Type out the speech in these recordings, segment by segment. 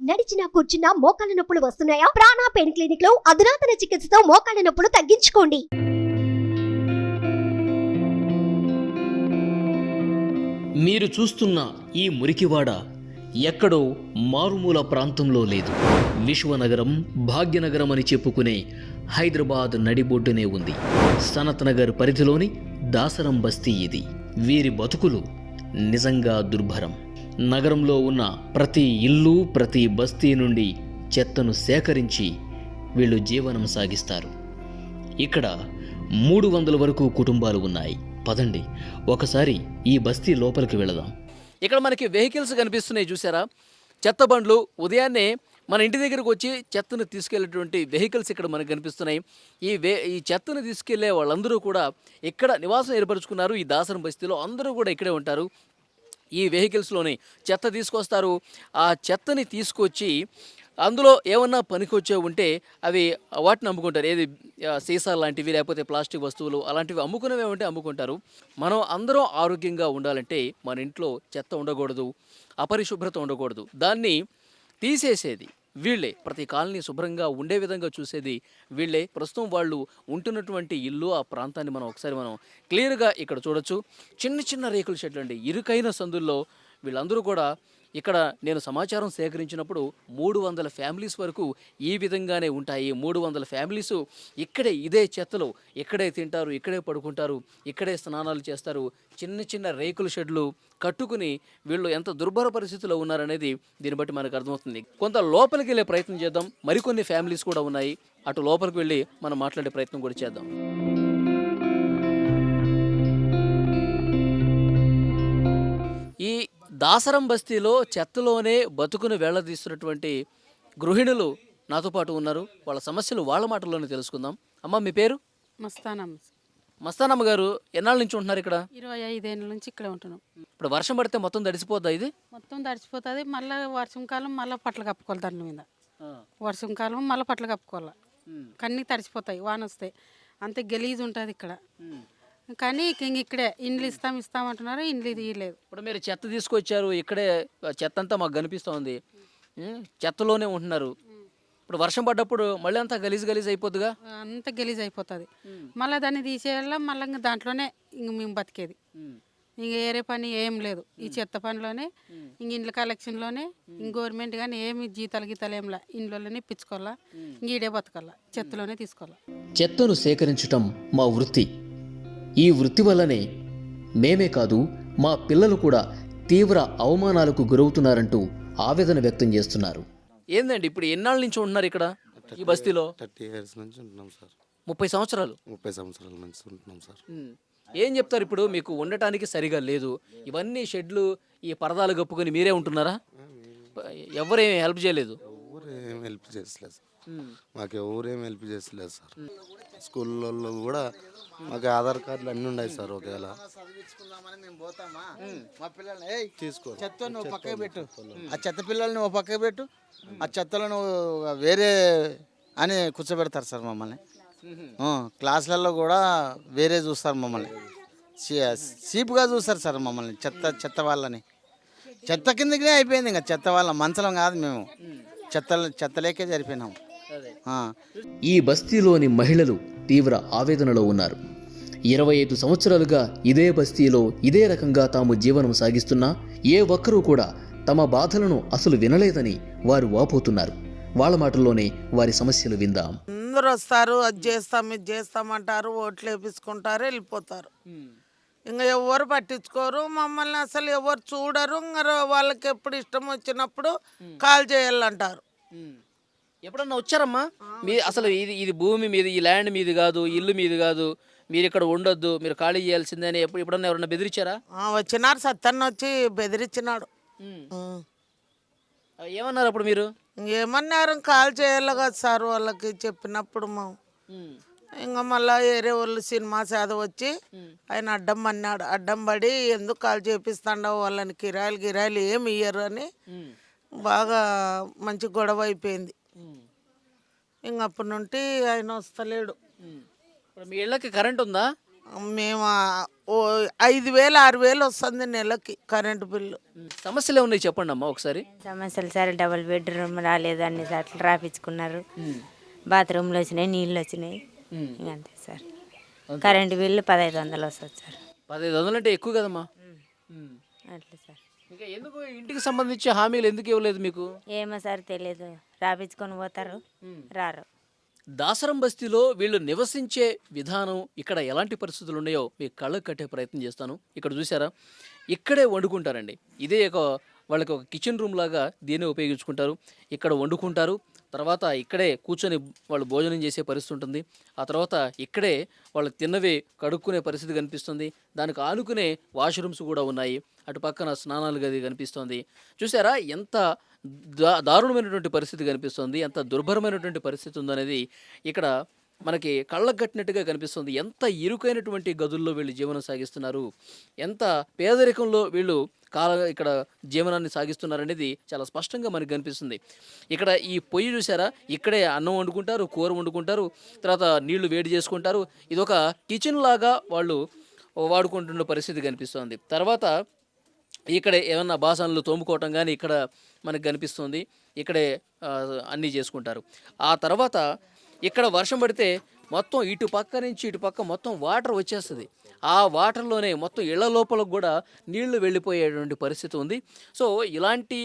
నడిచినా కూర్చున్నా మోకాళ్ళ నొప్పులు వస్తున్నాయా? ప్రాణ పెయిన్ క్లినిక్ లో అధునాతన చికిత్సతో మోకాళ్ళ నొప్పులు తగ్గించుకోండి. మీరు చూస్తున్న ఈ మురికివాడ ఎక్కడో మారుమూల ప్రాంతంలో లేదు. విశ్వనగరం, భాగ్యనగరం అని చెప్పుకునే హైదరాబాద్ నడిబొడ్డునే ఉంది. సనత్ నగర్ పరిధిలోని దాసరం బస్తీ ఇది. వీరి బతుకులు నిజంగా దుర్భరం. నగరంలో ఉన్న ప్రతి ఇల్లు, ప్రతి బస్తీ నుండి చెత్తను సేకరించి వీళ్ళు జీవనం సాగిస్తారు. ఇక్కడ 300 వరకు కుటుంబాలు ఉన్నాయి. పదండి ఒకసారి ఈ బస్తీ లోపలికి వెళదాం. ఇక్కడ మనకి వెహికల్స్ కనిపిస్తున్నాయి, చూసారా? చెత్త బండ్లు ఉదయాన్నే మన ఇంటి దగ్గరకు వచ్చి చెత్తను తీసుకెళ్లేటువంటి వెహికల్స్ ఇక్కడ మనకు కనిపిస్తున్నాయి. ఈ చెత్తను తీసుకెళ్లే వాళ్ళందరూ కూడా ఇక్కడ నివాసం ఏర్పరచుకున్నారు. ఈ దాసరం బస్తీలో అందరూ కూడా ఇక్కడే ఉంటారు. ఈ వెహికల్స్లోని చెత్త తీసుకొస్తారు. ఆ చెత్తని తీసుకొచ్చి అందులో ఏమన్నా పనికొచ్చే ఉంటే అవి వాటిని అమ్ముకుంటారు. ఏది సీసాలు లాంటివి, లేకపోతే ప్లాస్టిక్ వస్తువులు అలాంటివి అమ్ముకునేవి ఉంటే అమ్ముకుంటారు. మనం అందరం ఆరోగ్యంగా ఉండాలంటే మన ఇంట్లో చెత్త ఉండకూడదు, అపరిశుభ్రత ఉండకూడదు. దాన్ని తీసేసేది వీళ్ళే. ప్రతి కాలనీ శుభ్రంగా ఉండే విధంగా చూసేది వీళ్ళే. ప్రస్తుతం వాళ్ళు ఉంటున్నటువంటి ఇల్లు, ఆ ప్రాంతాన్ని మనం క్లియర్గా ఇక్కడ చూడొచ్చు. చిన్న చిన్న రేకుల షెడ్లు అండి, ఇరుకైన సందుల్లో వీళ్ళందరూ కూడా ఇక్కడ నేను సమాచారం సేకరించినప్పుడు 300 ఫ్యామిలీస్ వరకు ఈ విధంగానే ఉంటాయి. 300 ఫ్యామిలీస్ ఇక్కడే ఇదే చెత్తలో ఇక్కడే తింటారు, ఇక్కడే పడుకుంటారు, ఇక్కడే స్నానాలు చేస్తారు. చిన్న చిన్న రేకుల షెడ్లు కట్టుకుని వీళ్ళు ఎంత దుర్భర పరిస్థితిలో ఉన్నారనేది దీన్ని బట్టి మనకు అర్థమవుతుంది. కొంత లోపలికి వెళ్ళే ప్రయత్నం చేద్దాం. మరికొన్ని ఫ్యామిలీస్ కూడా ఉన్నాయి. అటు లోపలికి వెళ్ళి మనం మాట్లాడే ప్రయత్నం కూడా చేద్దాం. ఈ దాసరం బస్తీలో చెత్తలోనే బతుకును వేళ్లదీస్తున్నటువంటి గృహిణులు నాతో పాటు ఉన్నారు. వాళ్ళ సమస్యలు వాళ్ళ మాటల్లోనే తెలుసుకుందాం. అమ్మ, మీ పేరు? మస్తానమ్మ. మస్తానమ్మ గారు, ఎన్నాళ్ళ నుంచి ఉంటున్నారు ఇక్కడ? 25 ఏళ్ళ నుంచి ఇక్కడే ఉంటున్నాం. ఇప్పుడు వర్షం పడితే మొత్తం తడిసిపోద్దా ఇది? మొత్తం తడిచిపోతుంది. మళ్ళీ వర్షం కాలం మళ్ళీ పట్లు కప్పుకోవాలి. దాని మీద వర్షం కాలం మళ్ళీ పట్లు కప్పుకోవాలి. కన్నీ తడిచిపోతాయి వాన వస్తే. అంతే గలీజ్ ఉంటుంది ఇక్కడ. కానీ ఇక్కడే ఇండ్లు ఇస్తామంటున్నారు, ఇండ్లు తీయలేదు. ఇప్పుడు మీరు చెత్త తీసుకొచ్చారు, ఇక్కడే చెత్త అంతా మాకు కనిపిస్తోంది. చెత్తలోనే ఉంటున్నారు. ఇప్పుడు వర్షం పడ్డప్పుడు మళ్ళీ అంతా గలీజ్ అయిపోద్దిగా. అంత గలీజ్ అయిపోతుంది. మళ్ళీ దాన్ని తీసేయాల. మళ్ళీ దాంట్లోనే ఇంక మేము బతికేది. ఇంక వేరే పని ఏం లేదు. ఈ చెత్త పనిలోనే, ఇంక ఇండ్ల కలెక్షన్లోనే, ఇంక గవర్నమెంట్ కానీ ఏమి గీతాలు ఏంలా, ఇండ్లలోనే పిచ్చుకోవాలా, ఇంక ఈడే బతకాలా, చెత్తలోనే తీసుకోవాలా. చెత్తను సేకరించటం మా వృత్తి. ఈ వృత్తి వల్లనే మేమే కాదు, మా పిల్లలు కూడా తీవ్ర అవమానాలకు గురవుతున్నారంటూ ఆవేదన వ్యక్తం చేస్తున్నారు. ఏందండి, ఇప్పుడు ఎన్నాళ్ళ నుంచి ఉంటున్నారు ఇక్కడ ఈ బస్తీలో? 30 years నుంచి ఉంటున్నాం సార్. 30 సంవత్సరాలు? 30 సంవత్సరాల నుంచి ఉంటున్నాం సార్. ఏం చెప్తారు? ఇప్పుడు మీకు ఉండటానికి సరిగా లేదు, ఇవన్నీ షెడ్లు, ఈ పరదాలు కప్పుకొని మీరే ఉంటున్నారా? ఎవరేమి హెల్ప్ చేయలేదు? ఎవరేం హెల్ప్ చేసలేదు సార్. మాకు ఎవరేం హెల్ప్ చేసలేదు సార్. స్కూల్లో కూడా మాకు ఆధార్ కార్డులు అన్నీ ఉన్నాయి సార్. ఒకవేళ మా పిల్లల్ని తీసుకో, చెత్త నువ్వు పక్కకు పెట్టు, ఆ చెత్త పిల్లల్ని ఓ పక్కకు పెట్టు, ఆ చెత్తలో నువ్వు వేరే అని కూర్చోబెడతారు సార్ మమ్మల్ని. క్లాసులలో కూడా వేరే చూస్తారు మమ్మల్ని, చీప్గా చూస్తారు సార్ మమ్మల్ని. చెత్త వాళ్ళని చెత్త కిందకినే అయిపోయింది. ఇంకా చెత్త వాళ్ళ మంచలం కాదు, మేము చెత్తలేకే జరిపోయినాము. ఈ బస్తీలోని మహిళలు తీవ్ర ఆవేదనలో ఉన్నారు. 25 సంవత్సరాలుగా ఇదే బస్తీలో ఇదే రకంగా తాము జీవనం సాగిస్తున్నా ఏ ఒక్కరూ కూడా తమ బాధలను అసలు వినలేదని వారు వాపోతున్నారు. వాళ్ళ మాటల్లోనే వారి సమస్యలు విందాం. అందరూ వస్తారు, అది చేస్తాం ఇది చేస్తామంటారు, ఓట్లు వేపించుకుంటారు, వెళ్ళిపోతారు. ఇంకా ఎవరు పట్టించుకోరు మమ్మల్ని, అసలు ఎవరు చూడరు. ఇంకా వాళ్ళకి ఎప్పుడు ఇష్టం వచ్చినప్పుడు కాల్ చేయాలంటారు. ఎప్పుడన్నా వచ్చారమ్మా? అసలు ఇది భూమి మీది, ఈ ల్యాండ్ మీది కాదు, ఇల్లు మీది కాదు, మీరు ఇక్కడ ఉండొద్దు, మీరు ఖాళీ చేయాల్సిందే అని ఎప్పుడన్నా ఎవరన్నా బెదిరించారా? వచ్చినారు, సత్తన్న వచ్చి బెదిరించినాడు. ఏమన్నారు అప్పుడు మీరు? ఏమన్నారు, కాల్ చేయాలి కదా సార్ వాళ్ళకి చెప్పినప్పుడు. ఇంకా మళ్ళీ వేరే వాళ్ళు సినిమా సేద వచ్చి ఆయన అడ్డం అన్నాడు. అడ్డం పడి ఎందుకు కాల్ చేపిస్తాండవు వాళ్ళని, కిరాయిలు ఏమి ఇయ్యరు అని బాగా మంచి గొడవ అయిపోయింది. ఇంక అప్పటి నుండి ఆయన వస్తలేడు. మీ ఇళ్ళకి కరెంట్ ఉందా? మేము ఓ 5,000 6,000 వస్తుంది నెలకి కరెంటు బిల్లు. సమస్యలు ఏమున్నాయి చెప్పండి అమ్మా ఒకసారి. సమస్యలు సార్, డబుల్ బెడ్రూమ్ రాలేదు, అన్ని సార్లు రాపించుకున్నారు, బాత్రూమ్లు వచ్చినాయి, నీళ్ళు వచ్చినాయి, ఇంక అంతే సార్. కరెంటు బిల్లు 1,500 వస్తుంది సార్. 1500 అంటే ఎక్కువ కదమ్మా. అట్లా సార్. ఇంకా ఎందుకు ఇంటికి సంబంధించి హామీలు ఎందుకు ఇవ్వలేదు మీకు? ఏమో సార్ తెలియదు, రాపించుకొని పోతారు, రారు. దాసరం బస్తీలో వీళ్ళు నివసించే విధానం ఇక్కడ ఎలాంటి పరిస్థితులు ఉన్నాయో మీకు కళ్ళకు కట్టే ప్రయత్నం చేస్తాను. ఇక్కడ చూసారా, ఇక్కడే వండుకుంటారండి. ఇదే వాళ్ళకి ఒక కిచెన్ రూమ్ లాగా దీన్ని ఉపయోగించుకుంటారు. ఇక్కడ వండుకుంటారు, తర్వాత ఇక్కడే కూర్చొని వాళ్ళు భోజనం చేసే పరిస్థితి ఉంటుంది. ఆ తర్వాత ఇక్కడే వాళ్ళు తిన్నవి కడుక్కునే పరిస్థితి కనిపిస్తుంది. దానికి ఆనుకునే వాష్రూమ్స్ కూడా ఉన్నాయి. అటు పక్కన స్నానాలు గది కనిపిస్తుంది. చూసారా ఎంత దారుణమైనటువంటి పరిస్థితి కనిపిస్తుంది, ఎంత దుర్భరమైనటువంటి పరిస్థితి ఉందనేది ఇక్కడ మనకి కళ్ళకు కట్టినట్టుగా కనిపిస్తుంది. ఎంత ఇరుకైనటువంటి గదుల్లో వీళ్ళు జీవనం సాగిస్తున్నారు, ఎంత పేదరికంలో వీళ్ళు ఇక్కడ జీవనాన్ని సాగిస్తున్నారనేది చాలా స్పష్టంగా మనకు కనిపిస్తుంది. ఇక్కడ ఈ పొయ్యి చూసారా, ఇక్కడే అన్నం వండుకుంటారు, కూర వండుకుంటారు, తర్వాత నీళ్లు వేడి చేసుకుంటారు. ఇదొక కిచెన్ లాగా వాళ్ళు వాడుకుంటున్న పరిస్థితి కనిపిస్తుంది. తర్వాత ఇక్కడే ఏమన్నా బాసనలు తోముకోవటం కానీ ఇక్కడ మనకు కనిపిస్తుంది. ఇక్కడే అన్నీ చేసుకుంటారు. ఆ తర్వాత ఇక్కడ వర్షం పడితే మొత్తం ఇటు పక్క నుంచి ఇటు పక్క మొత్తం వాటర్ వచ్చేస్తుంది. ఆ వాటర్లోనే మొత్తం ఇళ్ల లోపలకు కూడా నీళ్లు వెళ్ళిపోయేటువంటి పరిస్థితి ఉంది. సో ఇలాంటి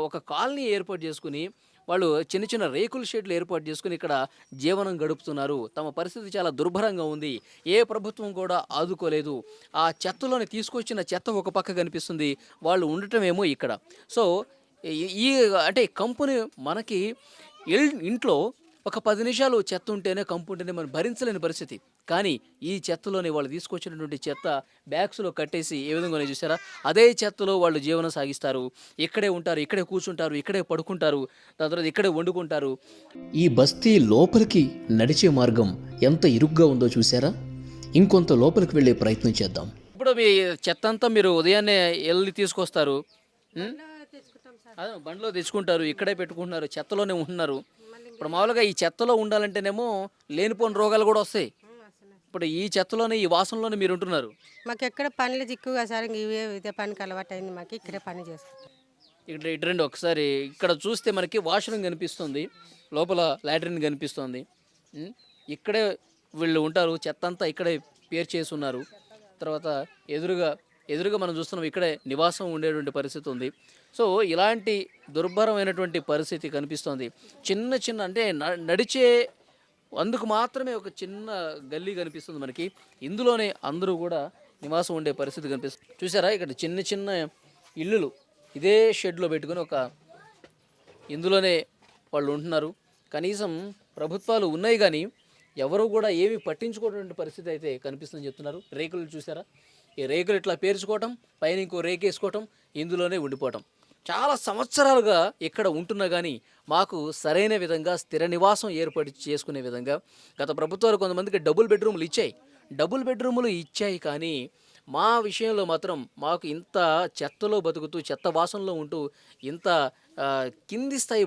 ఒక కాలనీ ఏర్పాటు చేసుకుని వాళ్ళు చిన్న చిన్న రేకుల షెడ్లు ఏర్పాటు చేసుకుని ఇక్కడ జీవనం గడుపుతున్నారు. తమ పరిస్థితి చాలా దుర్భరంగా ఉంది. ఏ ప్రభుత్వం కూడా ఆదుకోలేదు. ఆ చెత్తలోనే తీసుకొచ్చిన చెత్త ఒక పక్క కనిపిస్తుంది, వాళ్ళు ఉండటమేమో ఇక్కడ. సో ఈ అంటే కంపెనీ మనకి ఇంట్లో ఒక 10 నిమిషాలు చెత్త ఉంటేనే కంపు ఉంటేనే మనం భరించలేని పరిస్థితి. కానీ ఈ చెత్తలోనే వాళ్ళు తీసుకొచ్చినటువంటి చెత్త బ్యాగ్స్లో కట్టేసి ఏ విధంగా చూసారా, అదే చెత్తలో వాళ్ళు జీవనం సాగిస్తారు. ఇక్కడే ఉంటారు, ఇక్కడే కూర్చుంటారు, ఇక్కడే పడుకుంటారు, దాని తర్వాత ఇక్కడే వండుకుంటారు. ఈ బస్తీ లోపలికి నడిచే మార్గం ఎంత ఇరుగ్గా ఉందో చూసారా. ఇంకొంత లోపలికి వెళ్ళే ప్రయత్నం చేద్దాం. ఇప్పుడు మీ చెత్త అంతా మీరు ఉదయాన్నే వెళ్ళి తీసుకొస్తారు, అదే బండిలో తెచ్చుకుంటారు, ఇక్కడే పెట్టుకుంటున్నారు, చెత్తలోనే ఉంటున్నారు. ఇప్పుడు మామూలుగా ఈ చెత్తలో ఉండాలంటేనేమో లేనిపోని రోగాలు కూడా వస్తాయి. ఇప్పుడు ఈ చెత్తలోనే ఈ వాసనలోనే మీరు ఉంటున్నారు. మాకు ఎక్కడ పనులు చిక్కుగా సార్, ఇదే పనికి అలవాటు అయింది మాకు, ఇక్కడే పని చేస్తాం. ఇక్కడ ఇటు రండి ఒకసారి. ఇక్కడ చూస్తే మనకి వాష్రూమ్ కనిపిస్తుంది, లోపల లాట్రిన్ కనిపిస్తుంది. ఇక్కడే వీళ్ళు ఉంటారు, చెత్త అంతా ఇక్కడే పేరు చేసి ఉన్నారు. తర్వాత ఎదురుగా మనం చూస్తున్నాం, ఇక్కడే నివాసం ఉండేటువంటి పరిస్థితి ఉంది. సో ఇలాంటి దుర్భరమైనటువంటి పరిస్థితి కనిపిస్తోంది. చిన్న అంటే నడిచే అందుకు మాత్రమే ఒక చిన్న గల్లీ కనిపిస్తుంది మనకి. ఇందులోనే అందరూ కూడా నివాసం ఉండే పరిస్థితి కనిపిస్తుంది. చూసారా, ఇక్కడ చిన్న ఇల్లులు ఇదే షెడ్లో పెట్టుకుని ఇందులోనే వాళ్ళు ఉంటున్నారు. కనీసం ప్రభుత్వాలు ఉన్నాయి కానీ ఎవరు కూడా ఏమీ పట్టించుకోవటువంటి పరిస్థితి అయితే కనిపిస్తుందని చెప్తున్నారు. రేకులు చూసారా, ఈ రేకులు ఇట్లా పేర్చుకోవటం, పైన ఇంకో రేకు వేసుకోవటం, ఇందులోనే ఉండిపోవటం. చాలా సంవత్సరాలుగా ఇక్కడ ఉంటున్నా కానీ మాకు సరైన విధంగా స్థిర నివాసం ఏర్పాటు చేసుకునే విధంగా గత ప్రభుత్వాలు కొంతమందికి డబుల్ బెడ్రూములు ఇచ్చాయి కానీ మా విషయంలో మాత్రం మాకు ఇంత చెత్తలో బతుకుతూ చెత్త వాసనలో ఉంటూ ఇంత కింది స్థాయి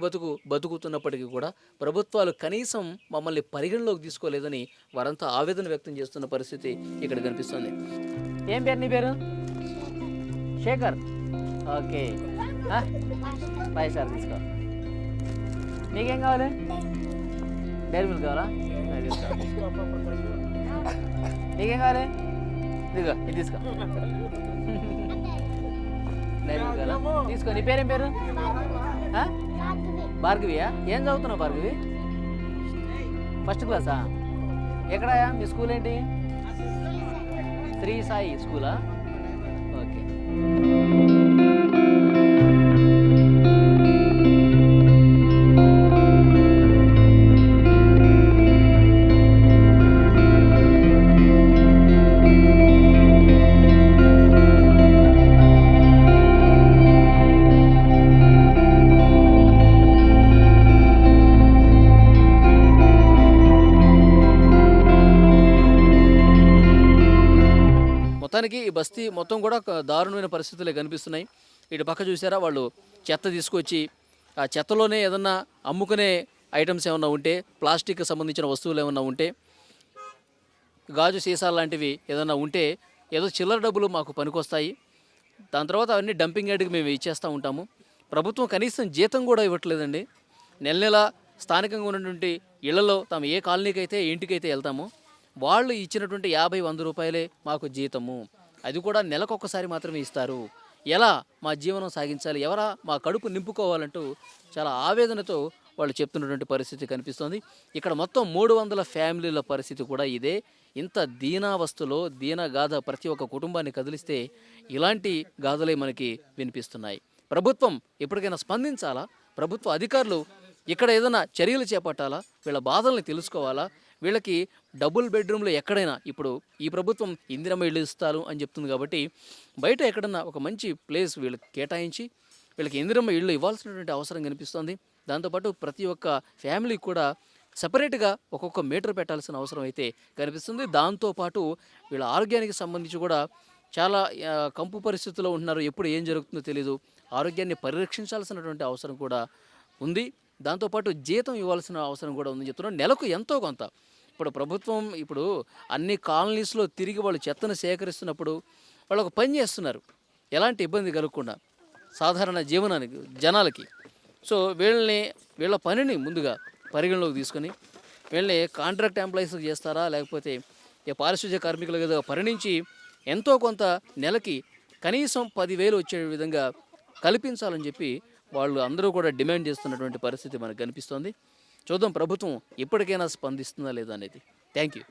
బతుకుతున్నప్పటికీ కూడా ప్రభుత్వాలు కనీసం మమ్మల్ని పరిగణలోకి తీసుకోలేదని వారంతా ఆవేదన వ్యక్తం చేస్తున్న పరిస్థితి ఇక్కడ కనిపిస్తుంది. ఏం పేరు నీ పేరు? శేఖర్. Okay, bye sir. తీసుకో. నీకేం కావాలి? డైరీ మిల్క్ కావాలా? నీకేం కావాలి? ఇదిగో ఇది తీసుకో. డైరీ మిల్క్ కావాలా? తీసుకో. నీ పేరేం పేరు? భార్గవియా? ఏం చదువుతున్నావు భార్గవి? ఫస్ట్ క్లాసా? ఎక్కడయా మీ స్కూల్ ఏంటి? శ్రీ సాయి స్కూలా? ఓకే. మొత్తానికి ఈ బస్తీ మొత్తం కూడా దారుణమైన పరిస్థితులే కనిపిస్తున్నాయి. ఇటు పక్క చూసారా, వాళ్ళు చెత్త తీసుకొచ్చి ఆ చెత్తలోనే ఏదన్నా అమ్ముకునే ఐటమ్స్ ఏమన్నా ఉంటే, ప్లాస్టిక్ సంబంధించిన వస్తువులు ఏమన్నా ఉంటే గాజు సీసాలు లాంటివి ఏదైనా ఉంటే ఏదో చిల్లర డబ్బులు మాకు పనికొస్తాయి, దాని తర్వాత అవన్నీ డంపింగ్ యార్డ్కి మేము ఇచ్చేస్తూ ఉంటాము. ప్రభుత్వం కనీసం జీతం కూడా ఇవ్వట్లేదండి. నెల నెల స్థానికంగా ఉన్నటువంటి ఇళ్లలో తాము ఏ కాలనీకి అయితే ఇంటికైతే వెళ్తామో వాళ్ళు ఇచ్చినటువంటి 50-100 రూపాయలే మాకు జీతము, అది కూడా నెలకొకసారి మాత్రమే ఇస్తారు. ఎలా మా జీవనం సాగించాలి, ఎవరా మా కడుపు నింపుకోవాలంటూ చాలా ఆవేదనతో వాళ్ళు చెప్తున్నటువంటి పరిస్థితి కనిపిస్తోంది. ఇక్కడ మొత్తం 300 ఫ్యామిలీల పరిస్థితి కూడా ఇదే. ఇంత దీనావస్థలో దీనగాథ ప్రతి ఒక్క కుటుంబాన్ని కదిలిస్తే ఇలాంటి గాథలే మనకి వినిపిస్తున్నాయి. ప్రభుత్వం ఎప్పటికైనా స్పందించాలా, ప్రభుత్వ అధికారులు ఇక్కడ ఏదైనా చర్యలు చేపట్టాలా, వీళ్ళ బాధల్ని తెలుసుకోవాలా. వీళ్ళకి డబుల్ బెడ్రూమ్లు ఎక్కడైనా ఇప్పుడు ఈ ప్రభుత్వం ఇందిరమ్మ ఇళ్ళు ఇస్తారు అని చెప్తుంది కాబట్టి బయట ఎక్కడన్నా ఒక మంచి ప్లేస్ వీళ్ళకి కేటాయించి వీళ్ళకి ఇందిరమ్మ ఇళ్ళు ఇవ్వాల్సినటువంటి అవసరం కనిపిస్తుంది. దాంతోపాటు ప్రతి ఒక్క ఫ్యామిలీకి కూడా సపరేట్గా ఒక్కొక్క మీటర్ పెట్టాల్సిన అవసరం అయితే కనిపిస్తుంది. దాంతోపాటు వీళ్ళ ఆరోగ్యానికి సంబంధించి కూడా చాలా కంపు పరిస్థితుల్లో ఉంటున్నారు, ఎప్పుడు ఏం జరుగుతుందో తెలీదు. ఆరోగ్యాన్ని పరిరక్షించాల్సినటువంటి అవసరం కూడా ఉంది. దాంతోపాటు జీతం ఇవ్వాల్సిన అవసరం కూడా ఉందని చెప్తున్నారు. నెలకు ఎంతో కొంత ఇప్పుడు ప్రభుత్వం ఇప్పుడు అన్ని కాలనీస్లో తిరిగి వాళ్ళు చెత్తను సేకరిస్తున్నప్పుడు వాళ్ళు ఒక పని చేస్తున్నారు ఎలాంటి ఇబ్బంది కలగకుండా సాధారణ జీవనానికి జనాలకి. సో వీళ్ళ పనిని ముందుగా పరిగణలోకి తీసుకొని వీళ్ళని కాంట్రాక్ట్ ఎంప్లాయీస్ చేస్తారా లేకపోతే పారిశుధ్య కార్మికులుగా పరిణించి ఎంతో కొంత నెలకి కనీసం 10,000 వచ్చే విధంగా కల్పించాలని చెప్పి వాళ్ళు అందరూ కూడా డిమాండ్ చేస్తున్నటువంటి పరిస్థితి మనకు కనిపిస్తోంది. చూద్దాం ప్రభుత్వం ఇప్పటికైనా స్పందిస్తుందా లేదా అనేది. Thank you.